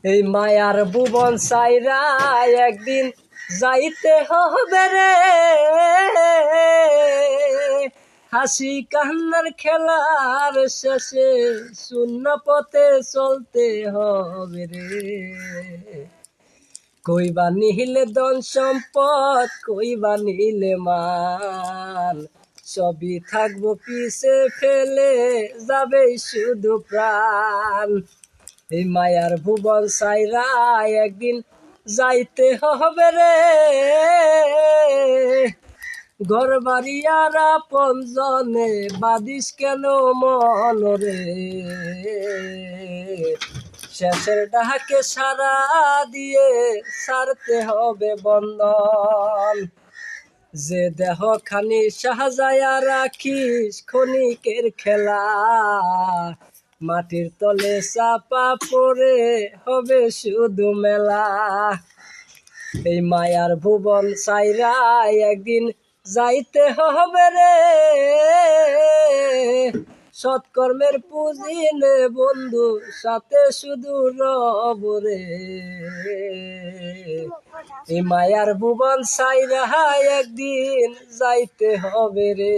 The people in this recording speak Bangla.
এই মায়ার ভুবন সাইরা একদিন যাইতে হবে রে, হাসি কান্নার খেলার শেষে শূন্য পথে চলতে হবে রে। কইবা নিহিলে ধন সম্পদ, কইবা নিলে মান, সবই থাকবো পিছে ফেলে যাবে শুধু প্রাণ। এই মায়ার ভুবন সাইরা একদিন যাইতে হবে রে, ঘর বাড়ি আর আপন জনে বাদিস কেন মনরে। শেষের ডাকে সারা দিয়ে ছাড়তে হবে বন্ধন, যে দেহ খানি সাজায়া রাখিস ক্ষণিকের খেলা, মাটির তলে চাপা পড়ে হবে শুধু মেলা। এই মায়ার ভুবন সাইরা একদিন যাইতে হবে রে, সৎকর্মের পুঁজি নে বন্ধু সাথে শুধু রব রে। এই মায়ার ভুবন সাইরা একদিন যাইতে হবে রে।